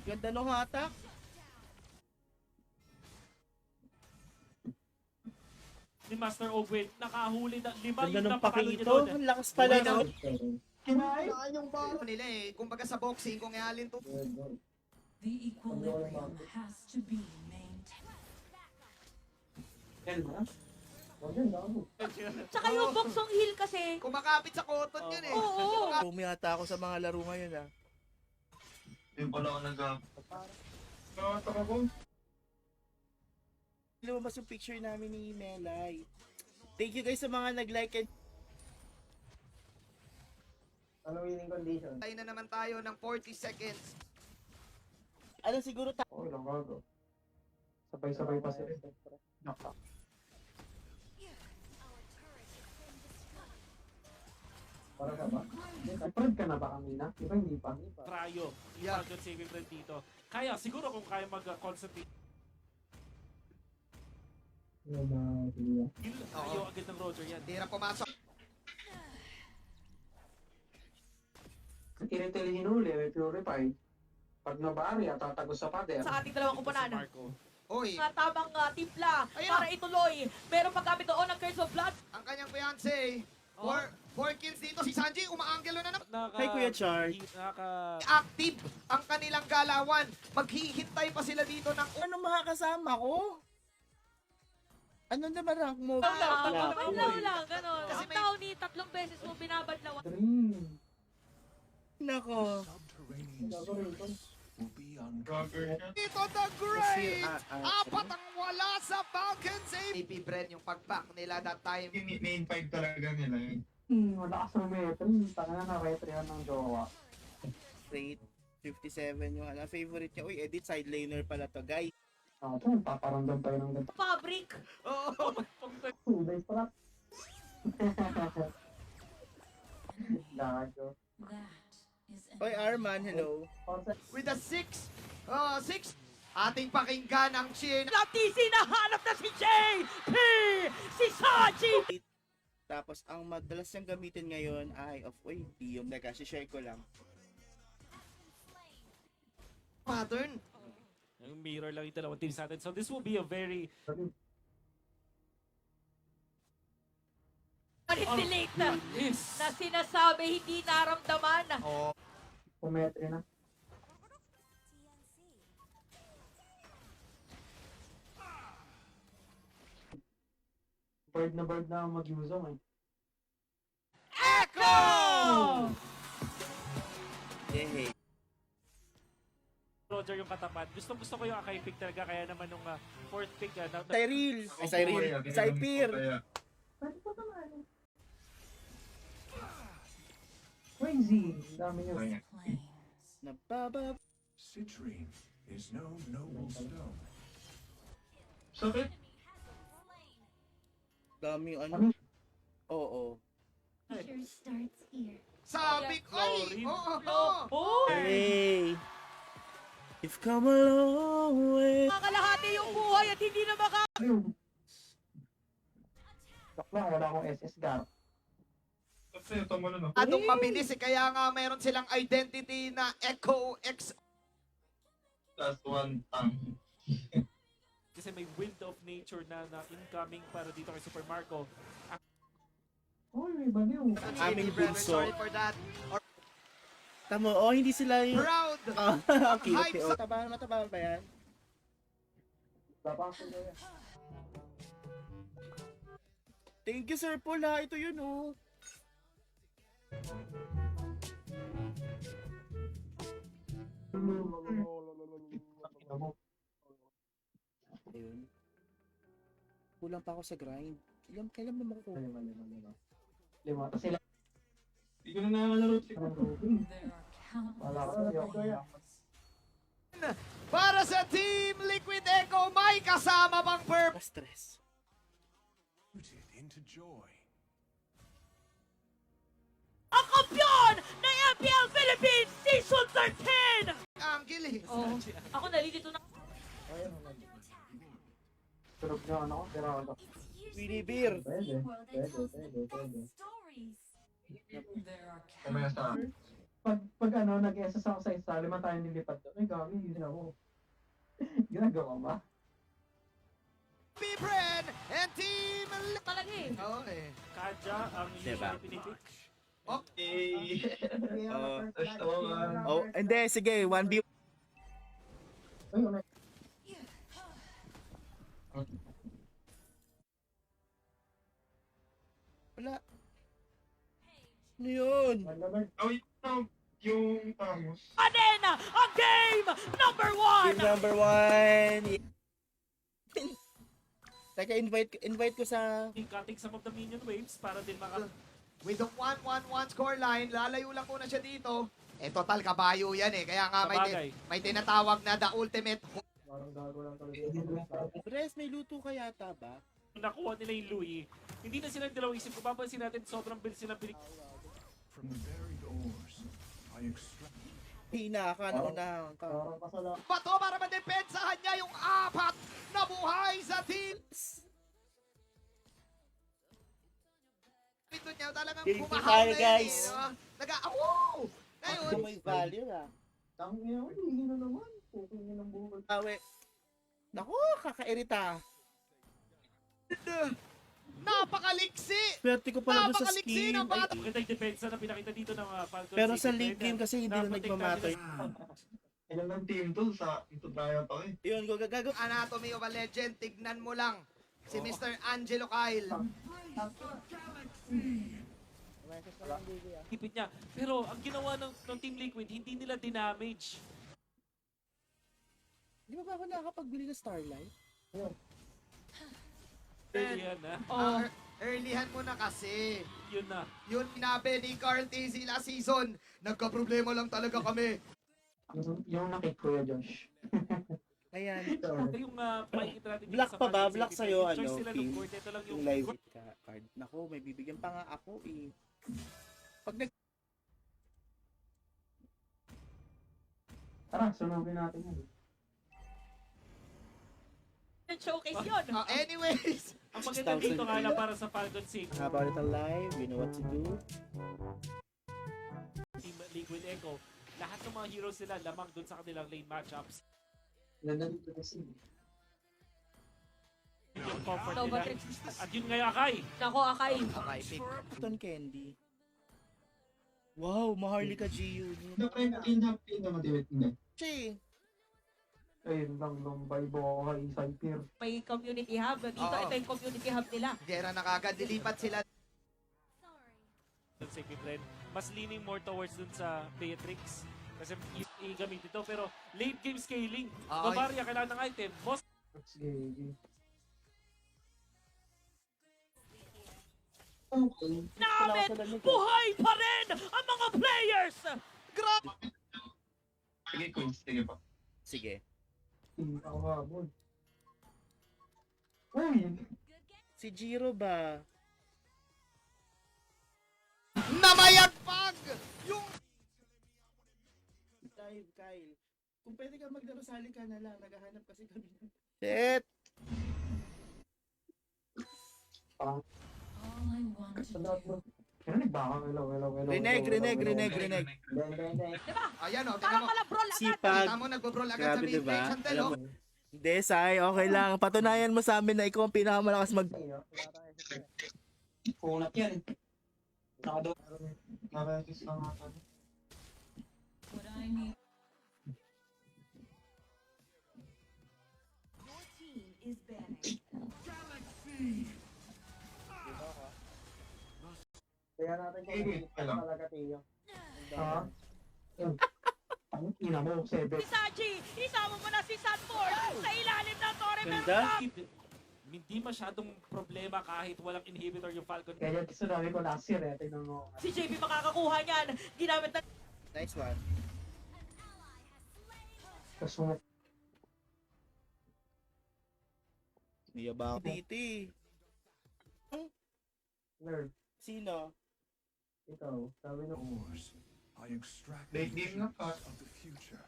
Ganda nung hatak. Ni Master Ogwin, nakahuli na 5 Ganda yung nung napakalo niya pakito. doon. Ang lakas pala no. Kinain yung baro nila eh. Kumbaga sa boxing, kung ihalin to. The equilibrium has to be maintained. Tsaka yung boxong hill kasi. Kumakapit sa cotton yun eh. Oo. Bumiyata ako sa mga laro ngayon ah. Yung pala ako Lumabas yung picture namin ni Melay. Thank you guys sa mga nag-like and Ano winning condition? Tayo na naman tayo ng 40 seconds. ano siguro Okay lang, bago. Sabay-sabay pa sila. Naka. Para ka ba? Spread ka na ba kanina? Di ba hindi pa? Trayo. Yeah. Yung saving friend dito. Kaya, siguro kung kaya mag-concentrate. Yung mga Kill, ayaw agad ng Roger yan. Tira pumasok. Tinitil hinuli, may purify. Pag nabari, tatagos sa pader. Sa ating dalawang Si kumpanan. Marco. Uy, Nga tamang timpla Ayun. para ituloy. Meron paggamit doon ng Curse of Blood. ang kanyang fiancé. Oh. 4 kills dito. Si Sanji, umaanggelo na naman. Hi, Kuya Char. Active ang kanilang galawan. Maghihintay pa sila dito ng... ano makakasama ko? Ano naman rank mo? Banlaw lang, gano'n. Kasi Ang may- tao ni 3 beses mo binabadlawan. Dream. Nako. Dito the Great! Ah, Apat ang wala sa Falcons. AP Bren yung pag-back nila that time. Yung main fight talaga nila yun. Malakas ng metro. Tanga na retrihan ng jowa. Straight 57 yung favorite niya. Uy, edit side laner pala to, guys. Ito, paparamdam tayo ng ganito. Fabric. Oo. 2 days pala. Lago. That is an Oy, Arman, hello. With a 6. 6. Ating pakinggan ang cheer. Natisi na hanap na si Jay! P! Si Saji! Tapos, ang madalas niyang gamitin ngayon ay yung share ko lang. Pattern. Yung mirror lang yung dalawang teams natin. So this will be a very... Manipulate na. Yes! Na sinasabi hindi naramdaman. Oh. Pumetri na. Bird na ang mag-usong eh. Echo! Yehey. Roger yung katapat. Gusto ko yung Akai pick talaga. Kaya naman nung fourth pick. Cyril! Ay, Cyril! Cypher! Pwede po naman. Crazy! Ang dami niyo. plains. Nababa. Citrine is no noble stone. Sakit. Dami yung ano. Oo. Sabi ko, ay! Oo! Oh! Hey! You've come a long way. Kakalahati yung buhay at hindi na maka... Ayun. Joke lang, wala akong SS gar. Kasi ito mo na no. Atong mabilis eh, kaya nga mayroon silang identity na Echo X. Last one tang. Kasi may wind of nature na incoming para dito kay Super Marco. Uy, may baliw. Aming bunso. Sorry for that. Tamo, hindi sila yung... Proud! Okay, okay. Hype Oh. Matabahan ba yan? Dapat ko na yan. Thank you, Sir Paul, ha. Ito yun, oh. Ayun. Kulang pa ako sa grind. Kailan mo makukuha? Lima. Tapos sila. Hindi ko na nakakalaro. There are countless Wala ko na Para sa Team Liquid Echo, may kasama bang purple? Stress. Rooted into joy. Ang kampiyon ng MPL Philippines Season 13! Angle eh. Oh, ako nalilito na. Turog na ano ko, pero ano. Willy Beer. Pwede. There are Kamaya sa... Pag ano, nag-SS ako sa isa, 5 tayo nilipad doon. Ay, gami, yun ako. Ginagawa ba? Bibren and Team Talaga eh. Oo eh. Kadya ang Diba? usual pinipick. Eh, first of all, Oh, hindi, sige, 1v. Ay, may Wala. Ano yun? Wonderman. oh, yung Tamos. Arena, ang game number 1. Team number 1. Teka, invite ko sa... Cutting some of the minion waves para din maka... With the 1-1-1 scoreline, lalayo lang muna siya dito. Eh, total, kabayo yan eh. Kaya nga Sabagay. may tinatawag na the ultimate Parang gago lang talaga. Res, may luto ka yata ba? Nakuha nila yung Louis. Hindi na sila dalawang isip. Kung papansin natin, sobrang bilis silang bilis. From the buried ores, I extract. Hina ka, naunahan ka. Parang kasala. bato para madepensahan niya yung 4 na buhay sa team. Ito niya talagang Thank you bumahaw tayo, na yun guys. eh. No? Wow! Ngayon, Ito may value ah. Tangin niya, hindi na naman. Pukingin ng buhay. Awe. Naku, kakairita. napakaliksi! Swerte ko pala doon sa Napakaliksi skin. ng bata! Maganda yung depensa na pinakita dito ng Falcon. Pero City. sa late game kasi hindi na Naprotect nagmamatter. natin Ilan ng team to sa ito tayo to eh. Yun, gagago. Anatomy of a Legend, tignan mo lang. Si Mr. Angelo Kyle. hipit niya. Pero ang ginawa ng Team Liquid, hindi nila dinamage. Di ba ba ako nakakapagbili ng Starlight? Early yan, ha? Oh, Earlyhan mo na kasi. Yun na. Yun sinabi ni Carl TZ last season. Nagka-problema lang talaga kami. Yung nakit Kuya Josh. Ayan. Yung makikita natin dito Black sa pa ba? Falcon Black City, sa'yo, choice ano, sila Team? ng court. Ito lang yung Yung live ka card. Naku, may bibigyan pa nga ako eh. Pag nag... Tara, sunugin natin yun. showcase yun. Anyways, Ang maganda dito nga lang para sa Falcon City, Haba ulit ang live, you know what to do. Team Liquid Echo, lahat ng mga heroes nila lamang dun sa kanilang lane matchups. Ganda dito kasi. Yung comfort Nova nila. Trix. At yun nga yung Akai. Nako, Akay. okay, pick. Cotton candy. Wow, Maharlika GU. Pinaka-motivate nila. Che, Ayun lang, lumbay, buhay, cypher. May community hub. Dito, Oo. ito yung community hub nila. Gera na kagad, dilipat sila. Dun sa equipment. Mas leaning more towards dun sa Beatrix. Kasi i-gamit ito. Pero late game scaling. Oo. Novaria kailangan ng item. Boss That's gay. Namin, buhay pa rin ang mga players! Grabe! Sige, Queens. Sige pa. sige. Hindi ako habol. Uy! Si Jiro ba? Namayagpag! Yung Dive, Kyle. Kung pwede ka maglaro, sali ka na lang. Naghahanap kasi kami. Shit! All I want to Sa lahat do mo. Rinig ba ako? Hello. Reneg. Ayan o, tingnan Parang mo. malabrol agad. Sipag. Kita mo, nagbo-brawl agad Grabe, sa diba? mid-range. Sandal Alam o. mo. Hindi, Sai. Okay lang. Patunayan mo sa amin na ikaw ang pinakamalakas mag... Kunat yan. Nakado. Nakasis lang ako. what I need. Kaya natin Alam. talaga, Teo. Ha? Ang ina mo, 7. Si Sachi, isama mo na si Sanford sa ilalim ng Torre. Meron Ganda. ka. hindi masyadong problema kahit walang inhibitor yung Falcon. Kaya sinabi ko last year tingnan mo. Si JP makakakuha niyan. Ginamit na Nice one. Tapos mga Hindi ba ako titi? nerd. Sino? Ikaw, sabi nung Ores, I extract Late game na pa. of the future.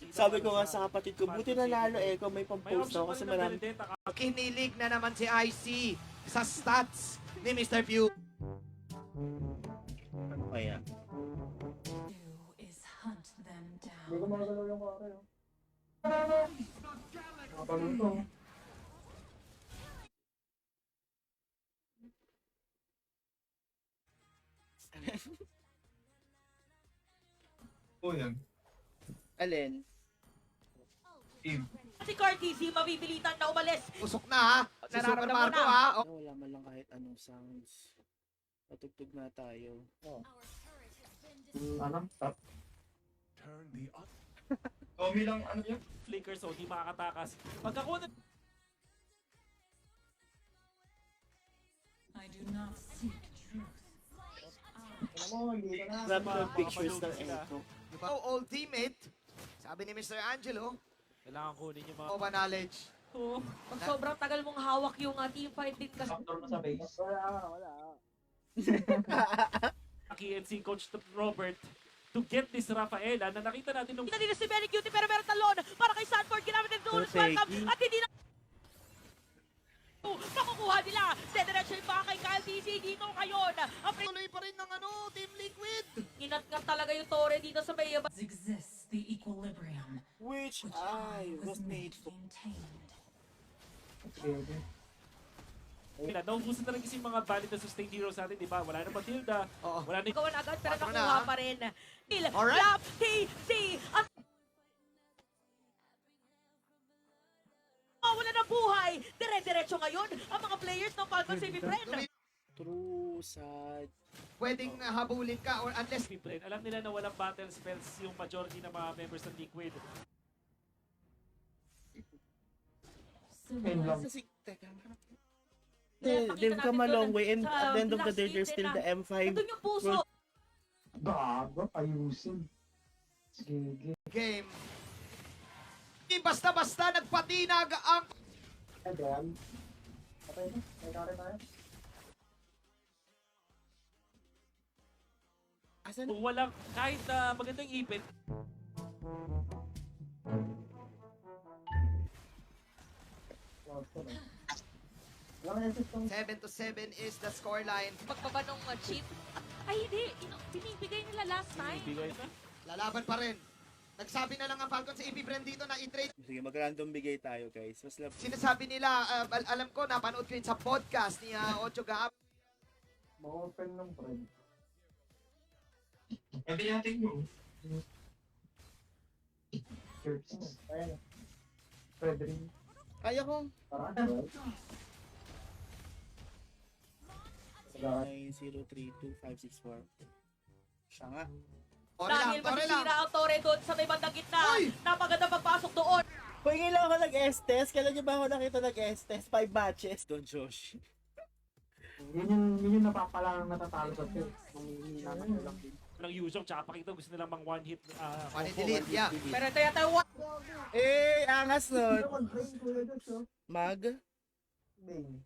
Sabi ko nga sa kapatid ko, buti nanalo eh kung may May pang-post option ako pa kasi rin ng marami. Benedetta. Kinilig na naman si IC sa stats ni Mr. Pew. Ano kaya? Do is Hindi ko magalaw yung kare. Nakapagod to. Oo yan. Alin? Team. Si Cartesi mabibilitan na umalis. Usok na ha. Si Super Nararamdaman Marco na. ha. Oh, wala man lang kahit anong sounds. Patugtog na tayo. Ano? Top. Turn the up. Tommy lang, ano yan? Flicker, so di makakatakas. Pagkakuha na I do not seek truth. Alam mo, hindi ko na. Grab Diba, the pictures ng mapapalugod sila. Echo. Diba? Oh, old teammate. Sabi ni Mr. Angelo, kailangan kunin yung mga... Nova knowledge. Oo. Pag sobrang tagal mong hawak yung team fight din kasi. Factor mo sa base. Wala. KNC coach Robert to get this Rafaela na nakita natin nung Hindi na si Benny Cutie pero meron talon para kay Sanford. Ginamit ng Duelist Perfect. Welcome at hindi na makukuha nila. Dediretso yung baka kay Kyle TC dito ngayon. Ang Tuloy pa rin ng Team Liquid. inat-ngat talaga yung Torre dito sa may Exists the equilibrium Which which I I was was made made for. maintained. Sige. nila. Naubusan na rin kasi yung mga valid na sustained heroes natin, di ba? Wala na Matilda, Oo. wala na gawan agad pero Patro na, nakuha ha? pa rin. Alright. Lap TC at wala na buhay. Dire-diretso ngayon ang mga players ng Falcon Save Friend. True, sad. Pwedeng habulin ka or unless people. And alam nila na walang battle spells yung majority ng mga members ng Liquid. Ayun lang. Kasi, teka. Kaya pakita They've come a natin long doon way and sa at the end of the last day, there's game still din the M5. Nandun yung puso. Bago, ayusin. Sige. game. Di basta-basta nagpatinag ang Ay, Brian. Okay na. May kare tayo. Asan? Kung walang, kahit magandang ipit, Wala na system. 7-7 is the scoreline. Pagbaba nung chip. Ay hindi, binibigay nila last time. bigay na. Lalaban pa rin. Nagsabi na lang ang Falcon sa EP Brand dito na i-trade. Sige, mag-random bigay tayo, guys. Mas lab... Sinasabi nila, alam ko, napanood ko yun sa podcast ni Ocho Gaab. Ma-open ng friend. Pwede natin mo. Churches. Ayan. Fredrin. Kaya kong... Tara. 9032564. Siya nga. Ore lang, Dahil ore lang. masisira ang Torre doon sa may bandang gitna. Uy! Napaganda pagpasok doon. Hoy, ngayon ako nag-S-test. Kailan niyo ba ako nakita nag-S-test? 5 matches. Don Josh. Yun yung napapalang natatalo sa field. Naman ko lang din. Walang Yuzhong, tsaka pakita gusto nilang mang one hit. One delete, yeah. Pero ito yata yung Eh, angas nun. Mag-brain ko yun, so. Mag? Bane.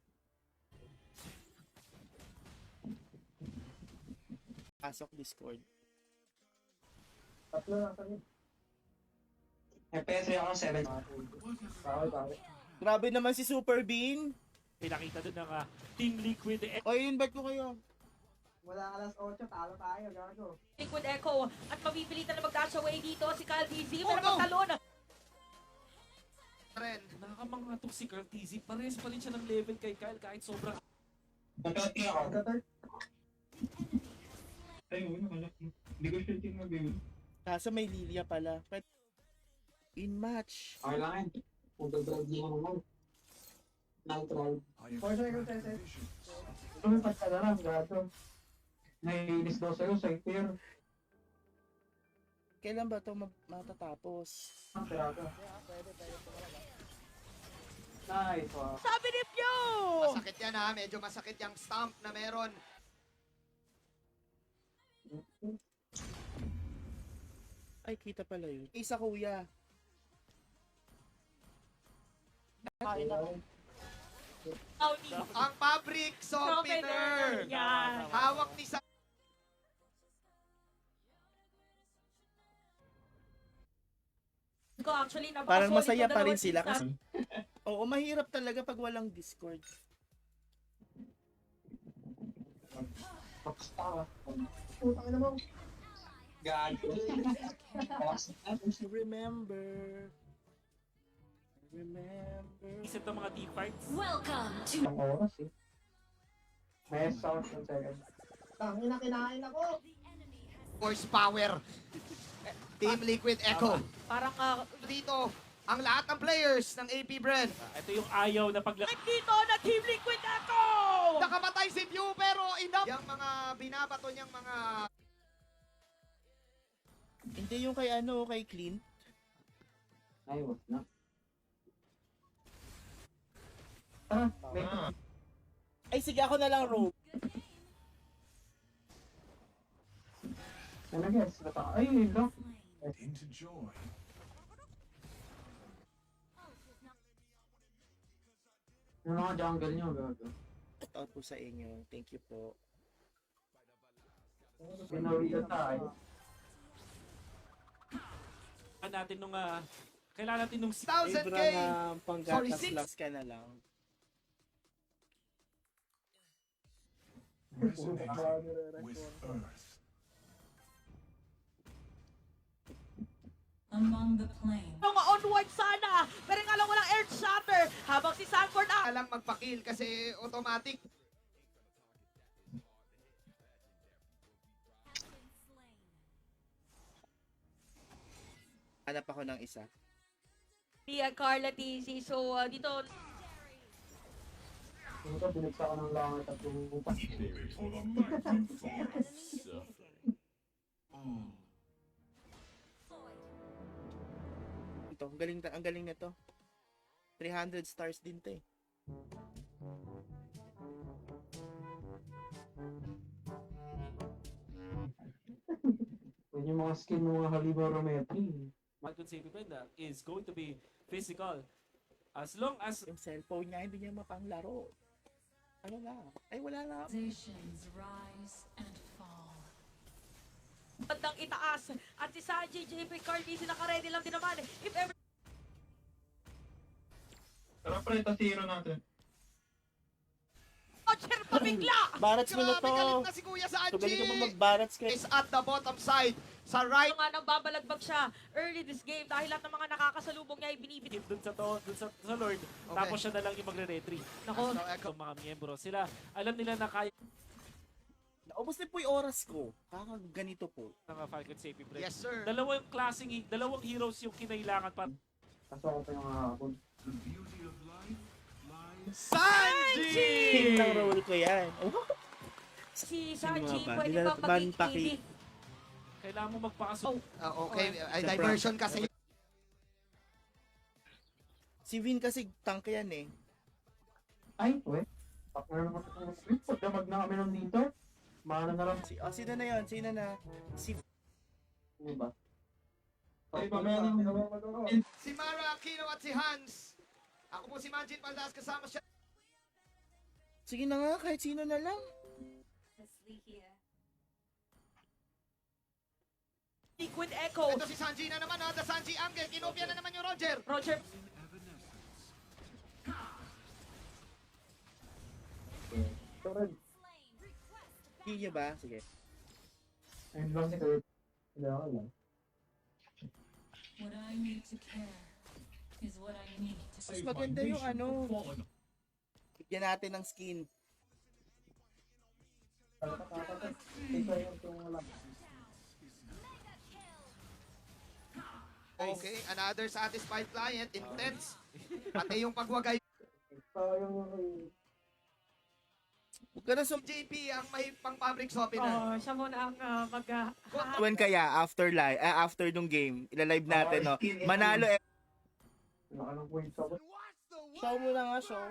Pasok Discord. Tatlo na kami. FPS ako 7. Bawal. Grabe naman si Super Bean. Pinakita doon ng Team Liquid. Oy, invite ko kayo. Wala alas 8, talo tayo, gago. Liquid Echo at mapipilitan na mag-dash away dito si Kyle DZ. Oh, Pero no! magtalon. Ren. Nakakamanga to si Carl TZ. Pares pa rin siya ng level kay Kyle kahit sobrang Nagkati ako. Pagka-third, Ay, oo, nakalak mo. Hindi ko sure tingnan, baby. Kaso may Lilia pala. But in match. okay lang yan. Kung dagdag mo naman. Night ride. I am Four seconds, back sir. vision. Lumipat ka na lang, gato. Naiinis daw sa'yo sa tier. Kailan ba ito matatapos? Ang gago. Nice, wow. Sabi ni Pyo! Masakit yan ha. Medyo masakit yung stomp na meron. Ay, kita pala yun. Isa kuya. Audi. Ang fabric softener. Yan. Hawak ni Sa... Ko actually Parang napaka-solid masaya yung pa rin dalawang sila teams kasi... Oo, mahirap talaga pag walang Discord. Putang ina mo. Gago. Remember. Isip ng mga team fights. Welcome to Ang oras eh. May sound ng second. Tangina, kinain ako! Horsepower. Team Liquid Echo. parang Dito, ang lahat ng players ng AP Bren. Ito yung ayaw na paglaro. dito na Team Liquid Echo! Nakamatay si View pero enough. Yung mga binabato niyang mga... Hindi yung kay Clint. Ay, wag na. Ah, may Ay, sige, ako na lang, Rogue. nalagyan. Ay, yun lang. Into joy. Yung mga jungle nyo, gago. Out po sa inyo. Thank you po. Pinawilan tayo. Natin nung kailangan natin nung 1,000K! Sorry, panggatas six. lang ka na lang. Resonating with Earth. Among the plains. Mga onward sana! Pero nga lang walang Earth Shatter habang si Sanford Alang magpa-kill kasi automatic. Hanap ako ng isa. Carla TC. So, dito, Ito, binigsa ko ng langit at lumupas. For the microphone. Ito, ang galing na to. 300 stars din to eh. Yun yung mga skin ng mga haliborometry. Falcon Save Brenda is going to be physical. As long as Yung cellphone niya, hindi niya mapanglaro. Ano na? Ay, wala na. Civilizations rise and fall. bandang itaas. At si Sanji, JP, Carl, DC naka-ready lang din naman. If ever Tara pre, tasiro natin. Roger pabigla! Barats mo na Grabe, to. galit na si Kuya So, galing ka Sanji. ba magbarats ka? Is at the bottom side. Sa right. Nga nang babalagbag siya early this game dahil lahat ng mga nakakasalubong niya ay binibit. hit dun sa Lord, tapos siya na lang yung magre-retreat. Nako, So, Echo. Itong mga miyembro, sila, alam nila na kaya Naubos na po yung oras ko. Ganito po. ng Falcon Save Brenda. Yes, sir. Dalawang heroes yung kinailangan pa. Kaso ako pa yung hapon. The beauty of life lies Sanji! Team ng role ko yan. Oh, si Sino Sanji nga ba? pwede Di na bang ban maging paki- PD? Kailangan mo magpakasunod. Okay, ay, diversion kasi. si Vin kasi tank yan eh. Ay, we. Partner naman ito ng script. Pag damag na kami ng dito, mana na lang. Sino na yun? Sino na? Si Ano ba? Ay, mamaya na. Si Mara Aquino at si Hans. Ako po si Manjin Paldas, kasama siya. Sige na nga, kahit sino na lang. Liquid Echo. Ito si Sanji na naman, ha? The Sanji Angle. Kinopia na naman yung Roger. Roger, Hindi niya ba? Sige. Ayun lang si Kurt. Hindi ako lang. What I need to care is what I need to Mas maganda yung ano. Bigyan natin ng skin. Ito yung wala. Okay, another satisfied client. Intense. Pati yung pagwagay. Ito yung Huwag ka na sum... JP ang may pang fabric soapin na. siya muna ang When kaya, after nung game, ilalive natin, no? Manalo eh. Wala ka ng points ako. Show mo na nga, show.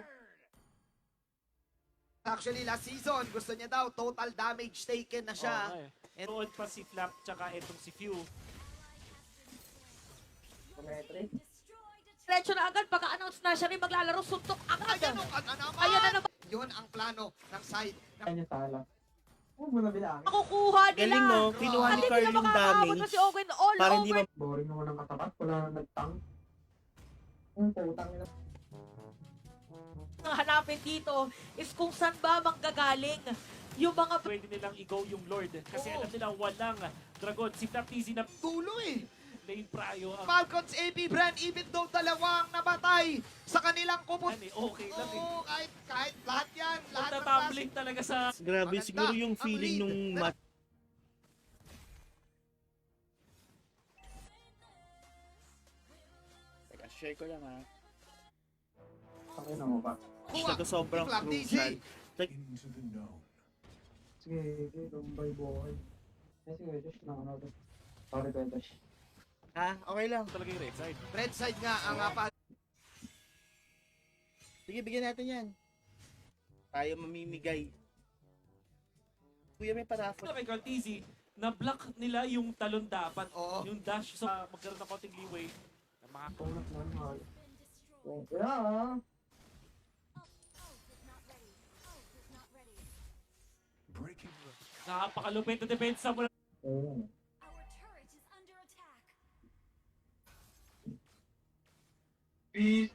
Actually, last season, gusto niya daw, total damage taken na siya. Okay. Tuod pa si Flap, tsaka itong si Few. Metric. Diretso na agad, pagka-announce na siya rin maglalaro, suntok agad. Ayan na naman! Ayan na naman. Yun ang plano ng side. Kanya tala. Huwag mo na bilangin. Makukuha nila. Galing, no? Kinuha ni At hindi Carl na yung makakaabot damage. na si Owen all Para hindi over. Boring naman ang katapat. Wala na nagtang. Ang putang nila. Ang hanapin dito is kung saan ba manggagaling yung mga Pwede nilang i-go yung Lord. Kasi Oo. alam nila walang Dragon, si Taptizi na Tulo eh. lane prayo ang Falcons AP brand, even though dalawang nabatay sa kanilang kupot. ano, okay lang eh. Oo, kahit lahat yan. Lahat ng Magtatumbling talaga sa Grabe, Maganda siguro yung ang feeling lead. nung Pero- match. Teka, share ko lang ha. Pakina mo ba? kuha. Ito sobrang Flag DC. crucial. Into the known. Sige, sige, lumbay buhay. Ay, sige, Josh, na ano. Sorry, Josh. Ha? Okay lang. talaga yung red side. Red side nga ang Sige, bigyan natin yan. Tayo mamimigay. Kuya, may parafol. Kay Cartizzi, na-block nila yung talon dapat. Oo. Yung dash sa magkaroon ng konting leeway. Na mga Tunat na mahal. Yeah. Breaking napakalupit na depensa mo. Ayun. Peace.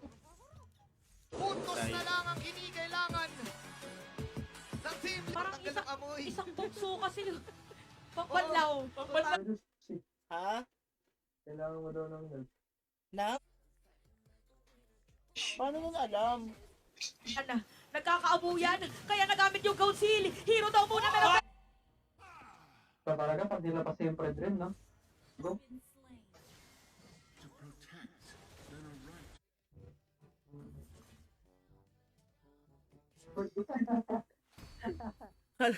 puntos na lang ang kinikailangan ng team. Parang Tanggal ng amoy. Isang bukso kasi papanlaw. Ha? Kailangan mo daw ng help. Na? Paano nun alam? Ano, nagkakaabuyan. Kaya nagamit yung Gold Seal. Hero daw muna pero So talaga, pag nilabas yung Fred rin, no? Go. to protect their right.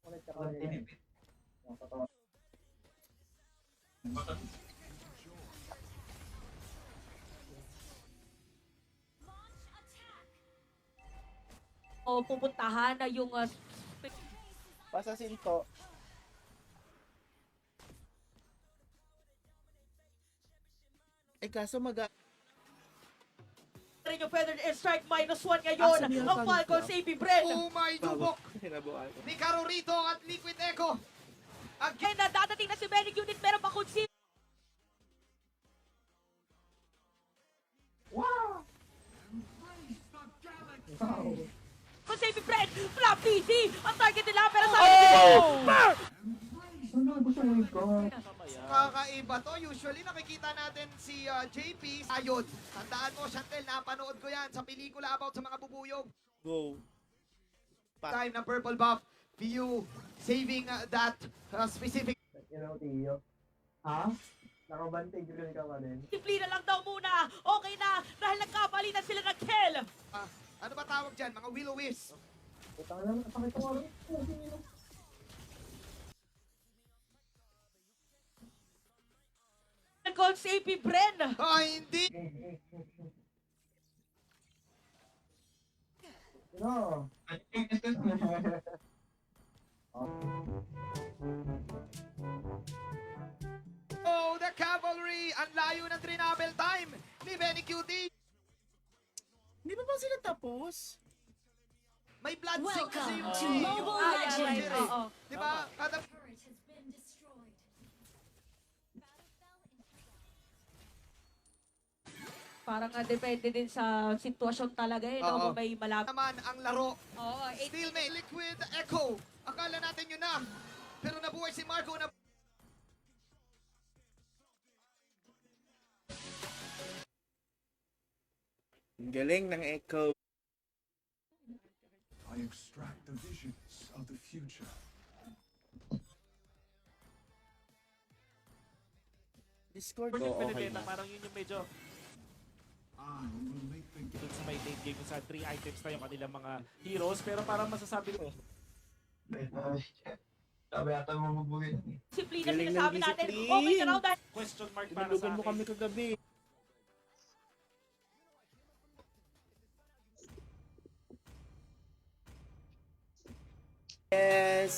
Ulit ka pa rin. Nakatawa. o pupuntahan na yung Pasasin to. Eh kaso rin yung Feathered Airstrike -1 ngayon. Ah, sabihan Ang pa- Falcons AP Bren. Oh my dubok Hinabukan ko. ni Carorito at Liquid Echo. Again, na dadating na si Medic Unit pero makunsi. Wow! Kung si AP Bren, Flap PC. Ang target nila pero sa akin Ano gusto mo ikaw? Kakaiba to. Usually nakikita natin si JP Ayod. Tandaan mo, Chantel, napanood ko yan sa pelikula about sa mga bubuyog. Go. Time ng purple buff. View saving that specific. You know, Tio. Ha? Nakabante grill ka pa din. Disiplina lang daw muna. Okay na dahil nagkapalitan sila ng kill. Ano ba tawag dyan? Mga will-o-wisp. Utang na, sakit ko rin. Kung si AP Bren. Hindi. No. Oh, the cavalry! Ang layo ng trinabel time ni Benny Cutie. Hindi pa ba sila tapos? May blood sync kasi yung to yung Mobile Legends. Legends. Oo. Diba? Kada Parang depende din sa sitwasyon talaga eh. No? Oo. Kung may malapit. naman ang laro. Oo, Still may Liquid Echo. Akala natin yun na. Pero nabuhay si Marco na Ang galing ng Echo. I extract the visions of the future. Discord. Yung Oo, okay Benedetta, na. parang yun yung medyo I will make the dun sa may late game sa 3 items na yung kanilang mga heroes. Pero parang masasabi ko, Sabi ata mo magbugay. disiplina Galing ng sinasabi natin. discipline. Okay na raw dahil question mark para sa Tinulugan mo akin. kami kagabi. Yes!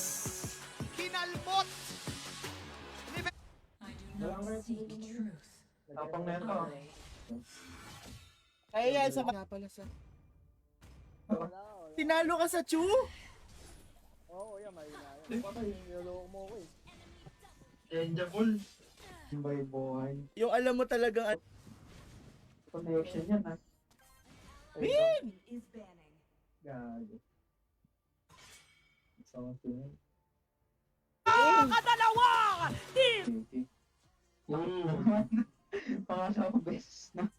kinalmot. Ni Ben- I do not seek truth. Tapang na ito. Only. Kaya yan sa mga pala sa... Tinalo ka sa Chu? Changeable. By boy. Yung alam mo talagang... Connection yan, ha? Win! Gago. Something. Nakakadalawang team! Pangalawang beses na.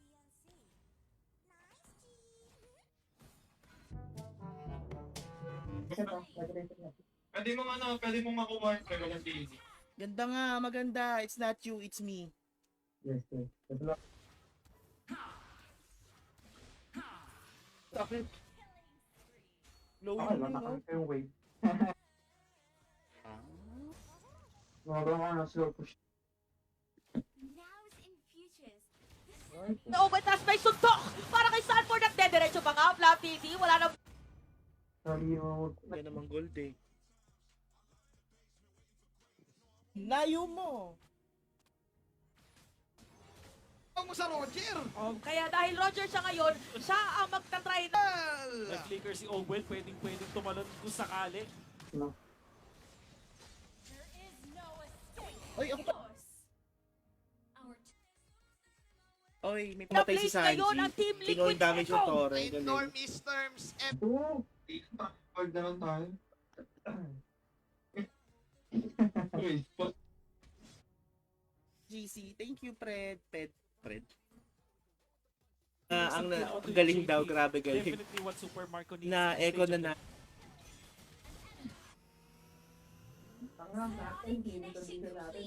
Ito, graduated na. Pwede mo makuha yung level ng TV. Ganda nga, maganda. It's not you, it's me. Yes, yes. Ito lang. Bakit? Low Okay yun lang, no? nakakita yung wave. Ah. Gumagawa ka ng slow push. Nows and futures. Naubay taas may suntok para kay Sanford at dediretso pa nga. Flap TV, wala na. Sorry yung... Yan naman gold eh. Layo mo! Huwag mo sa Roger. Kaya dahil Roger siya ngayon, siya ang magta-try na. Nag-flicker si Owen, pwedeng tumalon kung sakali. No. There is no escape. Oy, ako pa! Yours. Our Oy, may pumatay si Na-place ngayon ang Sanji. Team Tinol Liquid damage yung Echo. Torre. In Galing. normies terms, Oo! Pag na lang tayo. Wait, but GC, thank you, Fred. Fred. Yes, Ang ang cute to galing JP. daw, grabe galing. Definitely what Super Marco needs. Na is echo stage na na. Tanga natin, hindi dito natin.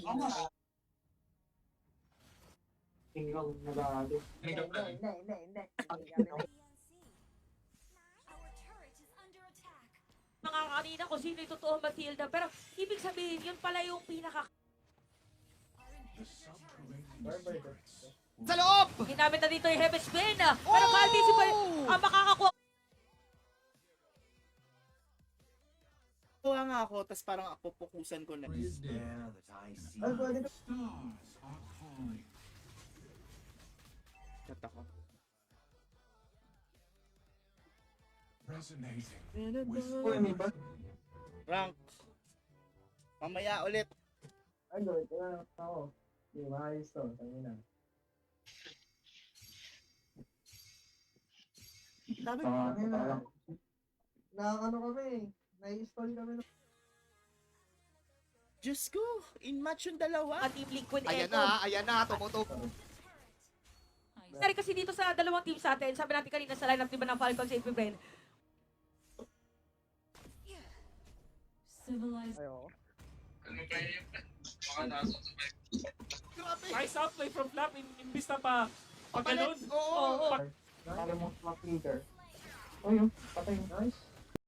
Tingnan ko nag-aado. turret is under attack. Mga kanina kung sino yung totoo Matilda. Pero ibig sabihin, yun pala yung pinaka... The subterranean secrets. sa loob. Ginamit na dito yung Heaven's Bane. Pero Calvin si ang makakakuha. Kuha nga ako, tas parang ako pukusan ko na. Now that I see Ay, pwede ka. stars are calling. Cut ako. Resonating Uy, may ba? Rank. Mamaya ulit. Ay, gawin ko na ako. Hindi, maayos to. Tangin na. Sabi Nakakano kami. Nai-install kami. Diyos ko, in match yung dalawa. Team Liquid Ayan Echo. na, tumutubo. Dari kasi dito sa dalawang team sa atin, sabi natin kanina sa lineup diba ng Falcons sa Ben. Civilized. ano kaya yung mga nasa sa Grabe. Nice outplay from Flap, imbis na pa Papalit. paggalon. Oo. Oo. Nakakala mo swap leader. Oh, yun. Patay. Nice.